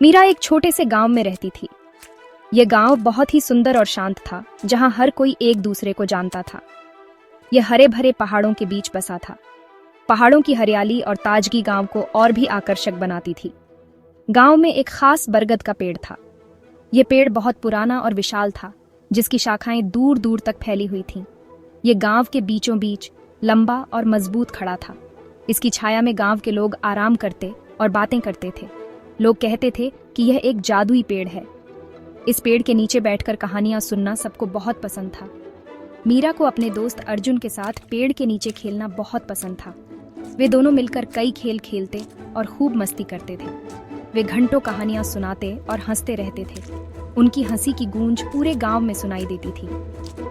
मीरा एक छोटे से गांव में रहती थी। यह गांव बहुत ही सुंदर और शांत था, जहां हर कोई एक दूसरे को जानता था। यह हरे भरे पहाड़ों के बीच बसा था। पहाड़ों की हरियाली और ताजगी गांव को और भी आकर्षक बनाती थी। गांव में एक खास बरगद का पेड़ था। यह पेड़ बहुत पुराना और विशाल था, जिसकी शाखाएं दूर दूर तक फैली हुई थीं। यह गांव के बीचों बीच लंबा और मजबूत खड़ा था। इसकी छाया में गांव के लोग आराम करते और बातें करते थे। लोग कहते थे कि यह एक जादुई पेड़ है। इस पेड़ के नीचे बैठकर कहानियां सुनना सबको बहुत पसंद था। मीरा को अपने दोस्त अर्जुन के साथ पेड़ के नीचे खेलना बहुत पसंद था। वे दोनों मिलकर कई खेल खेलते और खूब मस्ती करते थे। वे घंटों कहानियां सुनाते और हंसते रहते थे। उनकी हंसी की गूंज पूरे गांव में सुनाई देती थी।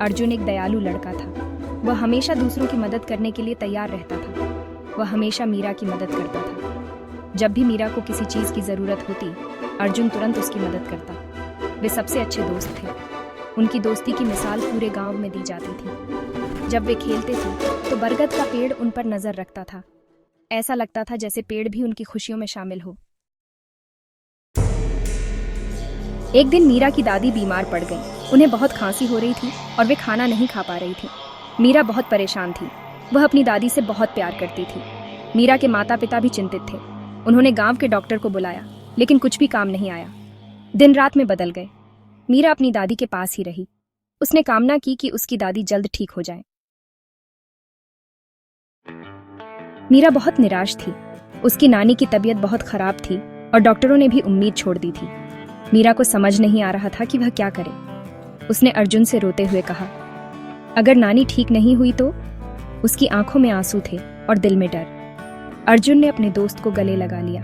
अर्जुन एक दयालु लड़का था। वह हमेशा दूसरों की मदद करने के लिए तैयार रहता था। वह हमेशा मीरा की मदद करता था। जब भी मीरा को किसी चीज की जरूरत होती, अर्जुन तुरंत उसकी मदद करता। वे सबसे अच्छे दोस्त थे। उनकी दोस्ती की मिसाल पूरे गांव में दी जाती थी। जब वे खेलते थे तो बरगद का पेड़ उन पर नजर रखता था। ऐसा लगता था जैसे पेड़ भी उनकी खुशियों में शामिल हो। एक दिन मीरा की दादी बीमार पड़ गई। उन्हें बहुत खांसी हो रही थी और वे खाना नहीं खा पा रही थी। मीरा बहुत परेशान थी। वह अपनी दादी से बहुत प्यार करती थी। मीरा के माता पिता भी चिंतित थे। उन्होंने गांव के डॉक्टर को बुलाया, लेकिन कुछ भी काम नहीं आया। दिन रात में बदल गए। मीरा अपनी दादी के पास ही रही। उसने कामना की कि उसकी दादी जल्द ठीक हो जाए। मीरा बहुत निराश थी। उसकी नानी की तबीयत बहुत खराब थी और डॉक्टरों ने भी उम्मीद छोड़ दी थी। मीरा को समझ नहीं आ रहा था कि वह क्या करे। उसने अर्जुन से रोते हुए कहा, अगर नानी ठीक नहीं हुई तो? उसकी आंखों में आंसू थे और दिल में डर। अर्जुन ने अपने दोस्त को गले लगा लिया।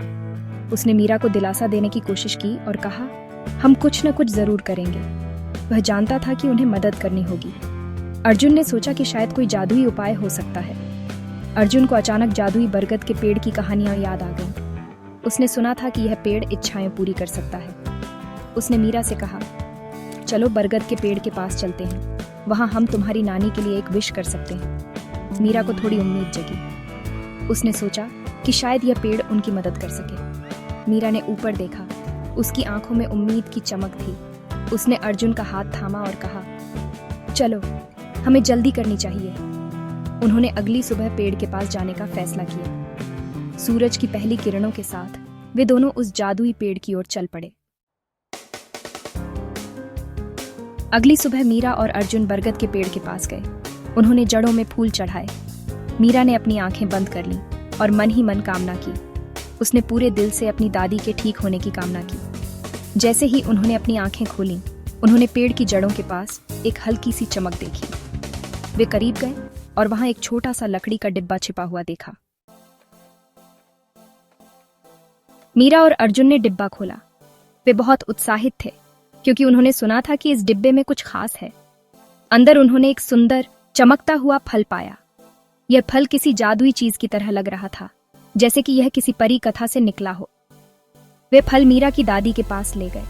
उसने मीरा को दिलासा देने की कोशिश की और कहा, हम कुछ न कुछ जरूर करेंगे। वह जानता था कि उन्हें मदद करनी होगी। अर्जुन ने सोचा कि शायद कोई जादुई उपाय हो सकता है। अर्जुन को अचानक जादुई बरगद के पेड़ की कहानियां याद आ गईं। उसने सुना था कि यह पेड़ इच्छाएं पूरी कर सकता है। उसने मीरा से कहा, चलो बरगद के पेड़ के पास चलते हैं। वहां हम तुम्हारी नानी के लिए एक विश कर सकते हैं। मीरा को थोड़ी उम्मीद जगी। उसने सोचा कि शायद यह पेड़ उनकी मदद कर सके। मीरा ने ऊपर देखा। उसकी आंखों में उम्मीद की चमक थी। उसने अर्जुन का हाथ थामा और कहा, चलो हमें जल्दी करनी चाहिए। उन्होंने अगली सुबह पेड़ के पास जाने का फैसला किया। सूरज की पहली किरणों के साथ वे दोनों उस जादुई पेड़ की ओर चल पड़े। अगली सुबह मीरा और अर्जुन बरगद के पेड़ के पास गए। उन्होंने जड़ों में फूल चढ़ाए। मीरा ने अपनी आंखें बंद कर लीं और मन ही मन कामना की। उसने पूरे दिल से अपनी दादी के ठीक होने की कामना की। जैसे ही उन्होंने अपनी आंखें खोलीं, उन्होंने पेड़ की जड़ों के पास एक हल्की सी चमक देखी। वे करीब गए और वहां एक छोटा सा लकड़ी का डिब्बा छिपा हुआ देखा। मीरा और अर्जुन ने डिब्बा खोला। वे बहुत उत्साहित थे, क्योंकि उन्होंने सुना था कि इस डिब्बे में कुछ खास है। अंदर उन्होंने एक सुंदर चमकता हुआ फल पाया। यह फल किसी जादुई चीज की तरह लग रहा था, जैसे कि यह किसी परी कथा से निकला हो। वे फल मीरा की दादी के पास ले गए।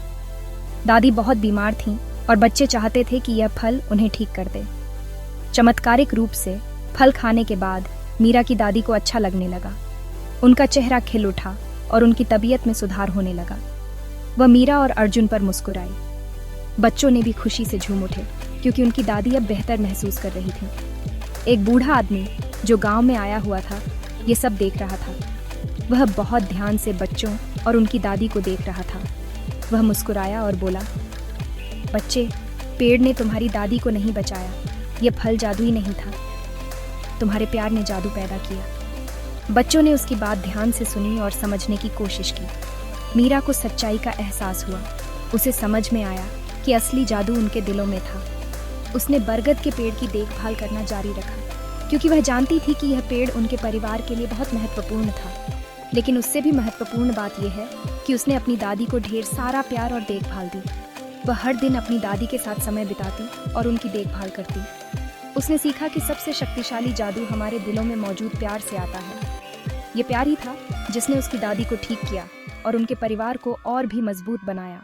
दादी बहुत बीमार थीं और बच्चे चाहते थे कि यह फल उन्हें ठीक कर दे। चमत्कारिक रूप से फल खाने के बाद मीरा की दादी को अच्छा लगने लगा। उनका चेहरा खिल उठा और उनकी तबीयत में सुधार होने लगा। वह मीरा और अर्जुन पर मुस्कुराई। बच्चों ने भी खुशी से झूम उठे, क्योंकि उनकी दादी अब बेहतर महसूस कर रही थी। एक बूढ़ा आदमी जो गांव में आया हुआ था, ये सब देख रहा था। वह बहुत ध्यान से बच्चों और उनकी दादी को देख रहा था। वह मुस्कुराया और बोला, बच्चे, पेड़ ने तुम्हारी दादी को नहीं बचाया। यह फल जादुई नहीं था। तुम्हारे प्यार ने जादू पैदा किया। बच्चों ने उसकी बात ध्यान से सुनी और समझने की कोशिश की। मीरा को सच्चाई का एहसास हुआ। उसे समझ में आया कि असली जादू उनके दिलों में था। उसने बरगद के पेड़ की देखभाल करना जारी रखा, क्योंकि वह जानती थी कि यह पेड़ उनके परिवार के लिए बहुत महत्वपूर्ण था। लेकिन उससे भी महत्वपूर्ण बात यह है कि उसने अपनी दादी को ढेर सारा प्यार और देखभाल दी। वह हर दिन अपनी दादी के साथ समय बिताती और उनकी देखभाल करती। उसने सीखा कि सबसे शक्तिशाली जादू हमारे दिलों में मौजूद प्यार से आता है। ये प्यार ही था जिसने उसकी दादी को ठीक किया और उनके परिवार को और भी मजबूत बनाया।